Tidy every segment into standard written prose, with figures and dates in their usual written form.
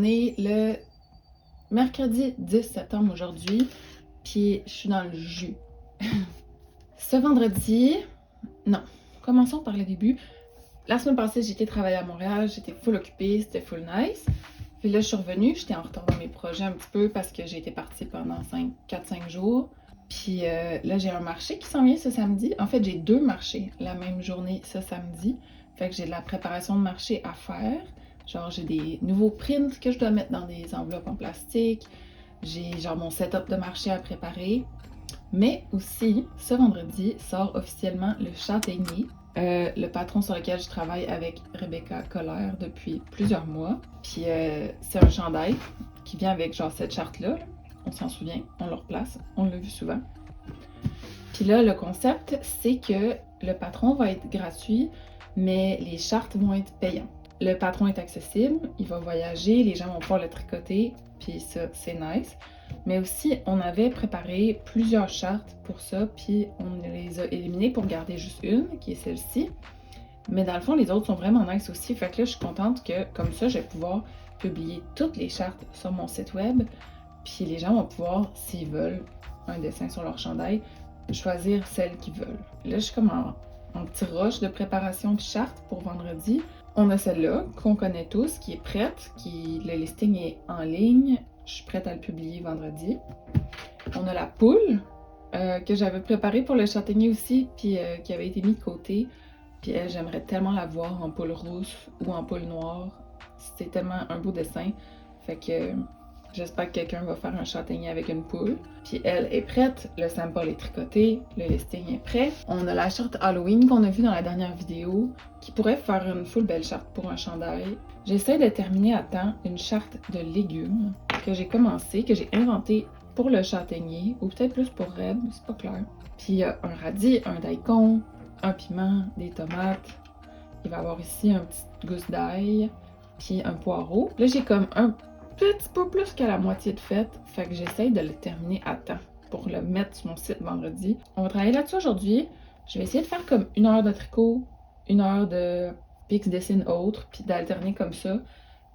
On est le mercredi 10 septembre aujourd'hui, puis je suis dans le jus. Ce vendredi, non, commençons par le début. La semaine passée, j'ai été travailler à Montréal, j'étais full occupée, c'était full nice. Puis là, je suis revenue, j'étais en retard dans mes projets un petit peu parce que j'ai été partie pendant 4-5 jours. Puis là, j'ai un marché qui s'en vient ce samedi. En fait, j'ai 2 marchés la même journée ce samedi. Fait que j'ai de la préparation de marché à faire. Genre, j'ai des nouveaux prints que je dois mettre dans des enveloppes en plastique. J'ai genre mon setup de marché à préparer. Mais aussi, ce vendredi sort officiellement le châtaignier. Le patron sur lequel je travaille avec Rebecca Coller depuis plusieurs mois. Puis c'est un chandail qui vient avec genre cette charte-là. On s'en souvient, on le replace, on l'a vu souvent. Puis là, le concept, c'est que le patron va être gratuit, mais les chartes vont être payantes. Le patron est accessible, il va voyager, les gens vont pouvoir le tricoter, puis ça, c'est nice. Mais aussi, on avait préparé plusieurs chartes pour ça, puis on les a éliminées pour garder juste une, qui est celle-ci. Mais dans le fond, les autres sont vraiment nice aussi. Fait que là, je suis contente que, comme ça, je vais pouvoir publier toutes les chartes sur mon site web. Puis les gens vont pouvoir, s'ils veulent, un dessin sur leur chandail, choisir celle qu'ils veulent. Là, je suis comme en petit rush de préparation de charte pour vendredi. On a celle-là, qu'on connaît tous, qui est prête, le listing est en ligne. Je suis prête à le publier vendredi. On a la poule, que j'avais préparée pour le châtaignier aussi, puis qui avait été mise de côté. Puis elle, j'aimerais tellement la voir en poule rousse ou en poule noire. C'était tellement un beau dessin. Fait que j'espère que quelqu'un va faire un châtaignier avec une poule. Puis elle est prête, le sample est tricoté, le listing est prêt. On a la charte Halloween qu'on a vue dans la dernière vidéo, qui pourrait faire une full belle charte pour un chandail. J'essaie de terminer à temps une charte de légumes que j'ai commencé, que j'ai inventée pour le châtaignier, ou peut-être plus pour Red, c'est pas clair. Puis il y a un radis, un daikon, un piment, des tomates. Il va y avoir ici un petit gousse d'ail, puis un poireau. Là, j'ai comme un petit peu plus que la moitié de fait, fait que j'essaye de le terminer à temps pour le mettre sur mon site vendredi. On va travailler là-dessus aujourd'hui. Je vais essayer de faire comme 1 heure de tricot, 1 heure de Pix Dessine autre, puis d'alterner comme ça,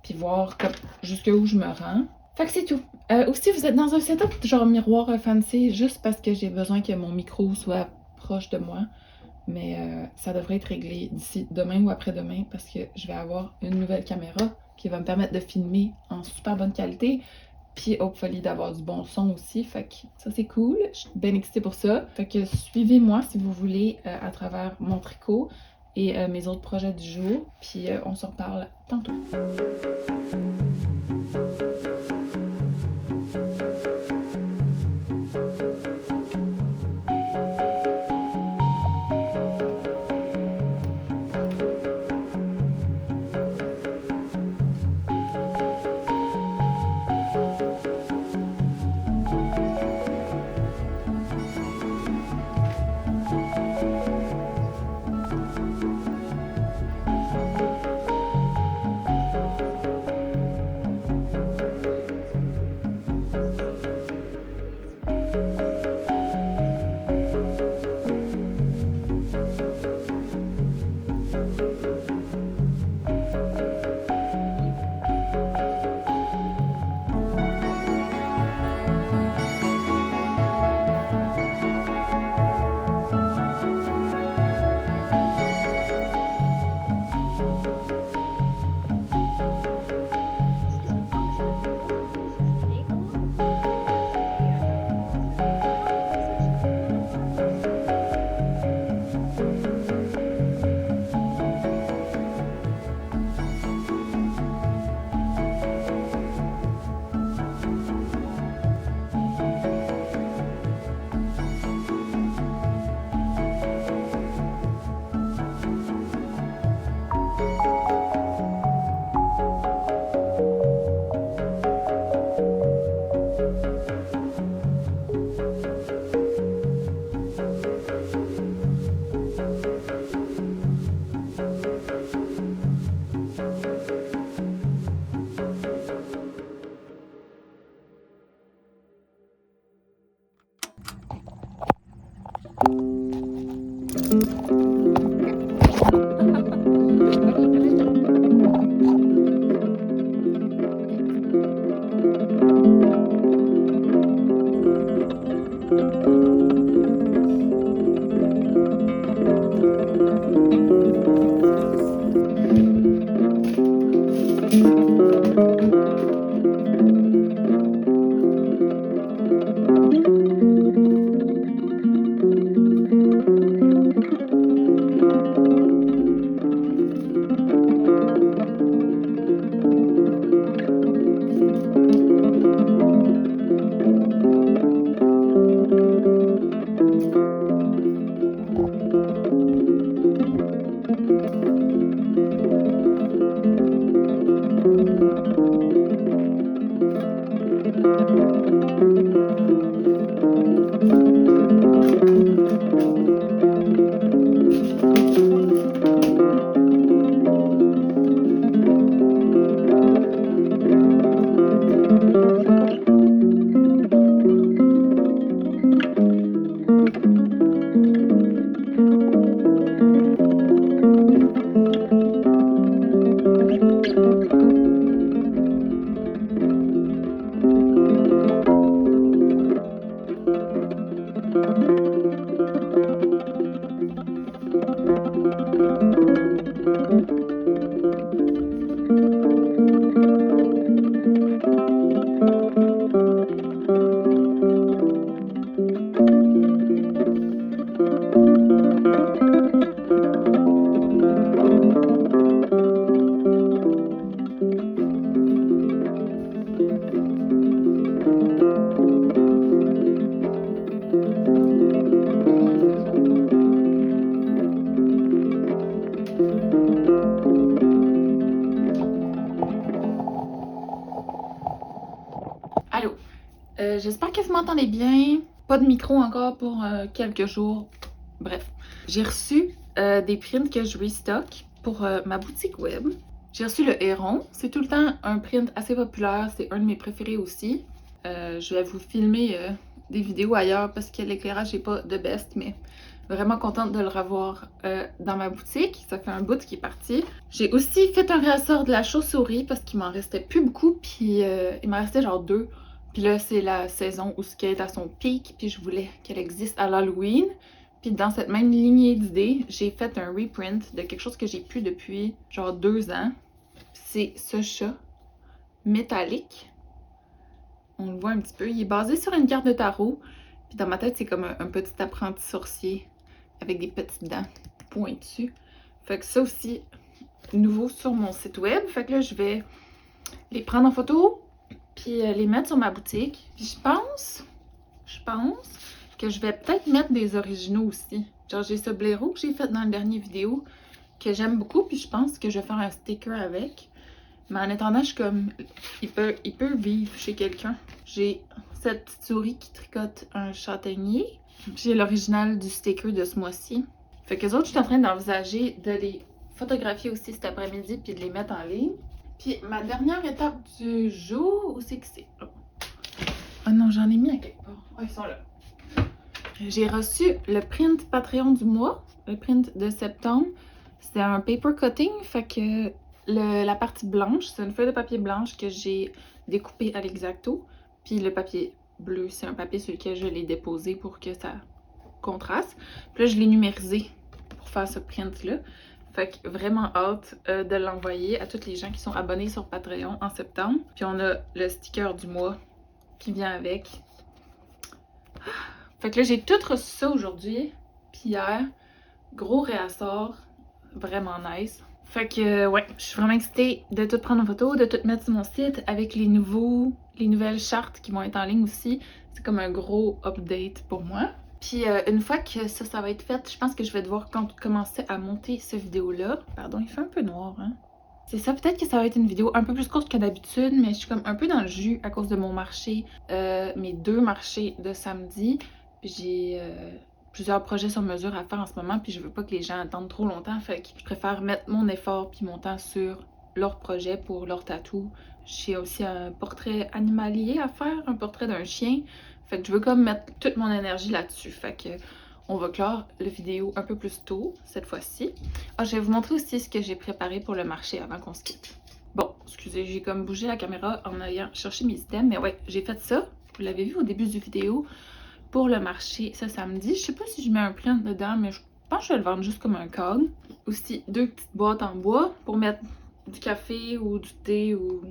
puis voir jusqu'où je me rends. Fait que c'est tout. Aussi, vous êtes dans un setup genre miroir fancy, juste parce que j'ai besoin que mon micro soit proche de moi. Mais ça devrait être réglé d'ici demain ou après-demain parce que je vais avoir une nouvelle caméra qui va me permettre de filmer en super bonne qualité. Puis hopefully d'avoir du bon son aussi. Fait que ça c'est cool. Je suis bien excitée pour ça. Fait que suivez-moi si vous voulez à travers mon tricot et mes autres projets du jour. Puis on se reparle tantôt. Allô, j'espère que vous m'entendez bien. Pas de micro encore pour quelques jours. Bref, j'ai reçu des prints que je restock pour ma boutique web. J'ai reçu le héron. C'est tout le temps un print assez populaire. C'est un de mes préférés aussi. Je vais vous filmer des vidéos ailleurs parce que l'éclairage n'est pas de best, mais vraiment contente de le revoir dans ma boutique. Ça fait un bout qui est parti. J'ai aussi fait un réassort de la chauve-souris parce qu'il m'en restait plus beaucoup. Puis il m'en restait genre 2. Puis là, c'est la saison où elle est à son pic. Puis je voulais qu'elle existe à l'Halloween. Puis dans cette même lignée d'idées, j'ai fait un reprint de quelque chose que j'ai pu depuis genre 2 ans. C'est ce chat métallique. On le voit un petit peu. Il est basé sur une carte de tarot. Puis dans ma tête, c'est comme un petit apprenti sorcier avec des petites dents pointues. Fait que ça aussi, nouveau sur mon site web. Fait que là, je vais les prendre en photo, puis les mettre sur ma boutique. Puis je pense que je vais peut-être mettre des originaux aussi. Genre, j'ai ce blaireau que j'ai fait dans la dernière vidéo que j'aime beaucoup, puis je pense que je vais faire un sticker avec. Mais en attendant, je suis comme, il peut vivre chez quelqu'un. J'ai cette petite souris qui tricote un châtaignier. J'ai l'original du sticker de ce mois-ci. Fait que les autres, je suis en train d'envisager de les photographier aussi cet après-midi puis de les mettre en ligne. Puis ma dernière étape du jour, où c'est que c'est? Oh non, j'en ai mis à quelque part. Oh, ils sont là. J'ai reçu le print Patreon du mois, le print de septembre. C'est un paper cutting, fait que la partie blanche, c'est une feuille de papier blanche que j'ai découpée à l'exacto. Puis le papier bleu, c'est un papier sur lequel je l'ai déposé pour que ça contraste. Puis là, je l'ai numérisé pour faire ce print-là. Fait que vraiment hâte de l'envoyer à tous les gens qui sont abonnés sur Patreon en septembre. Puis on a le sticker du mois qui vient avec. Fait que là, j'ai tout reçu ça aujourd'hui. Puis hier, gros réassort. Vraiment nice. Fait que, ouais, je suis vraiment excitée de tout prendre en photo, de tout mettre sur mon site avec les nouvelles chartes qui vont être en ligne aussi. C'est comme un gros update pour moi. Puis une fois que ça va être fait, je pense que je vais devoir commencer à monter cette vidéo-là. Pardon, il fait un peu noir, hein? C'est ça, peut-être que ça va être une vidéo un peu plus courte que d'habitude, mais je suis comme un peu dans le jus à cause de mon marché, mes 2 marchés de samedi. Puis j'ai plusieurs projets sur mesure à faire en ce moment, puis je veux pas que les gens attendent trop longtemps, fait que je préfère mettre mon effort puis mon temps sur leur projet pour leur tatou. J'ai aussi un portrait animalier à faire, un portrait d'un chien, fait que je veux comme mettre toute mon énergie là-dessus, fait que on va clore la vidéo un peu plus tôt cette fois-ci. Ah, je vais vous montrer aussi ce que j'ai préparé pour le marché avant qu'on se quitte. Bon, excusez, j'ai comme bougé la caméra en allant chercher mes items, mais ouais, j'ai fait ça. Vous l'avez vu au début du vidéo. Pour le marché ce samedi. Je sais pas si je mets un print dedans, mais je pense que je vais le vendre juste comme un code. Aussi 2 petites boîtes en bois pour mettre du café ou du thé ou...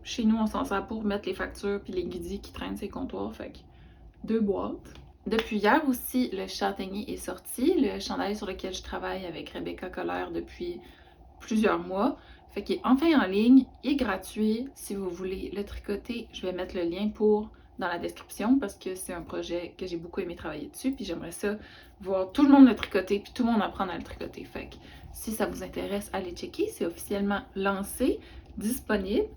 Chez nous, on s'en sert pour mettre les factures puis les goodies qui traînent ces comptoirs. Fait que 2 boîtes. Depuis hier aussi, le châtaignier est sorti. Le chandail sur lequel je travaille avec Rebecca Colère depuis plusieurs mois. Fait qu'il est enfin en ligne. Il est gratuit. Si vous voulez le tricoter, je vais mettre le lien pour dans la description parce que c'est un projet que j'ai beaucoup aimé travailler dessus, puis j'aimerais ça voir tout le monde le tricoter, puis tout le monde apprendre à le tricoter. Fait que si ça vous intéresse, allez checker, c'est officiellement lancé, disponible.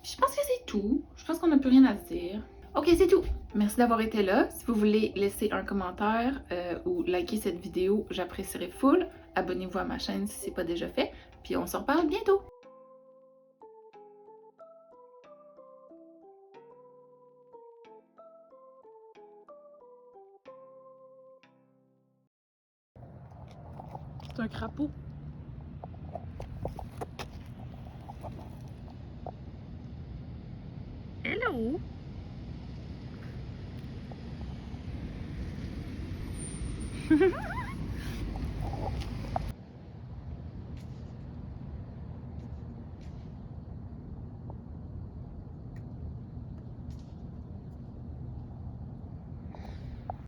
Puis je pense que c'est tout. Je Je pense qu'on n'a plus rien à se dire. Ok, c'est tout. Merci d'avoir été là. Si vous voulez laisser un commentaire ou liker cette vidéo, j'apprécierais full. Abonnez-vous à ma chaîne si ce n'est pas déjà fait. Puis on s'en reparle bientôt. C'est un crapaud. Hello!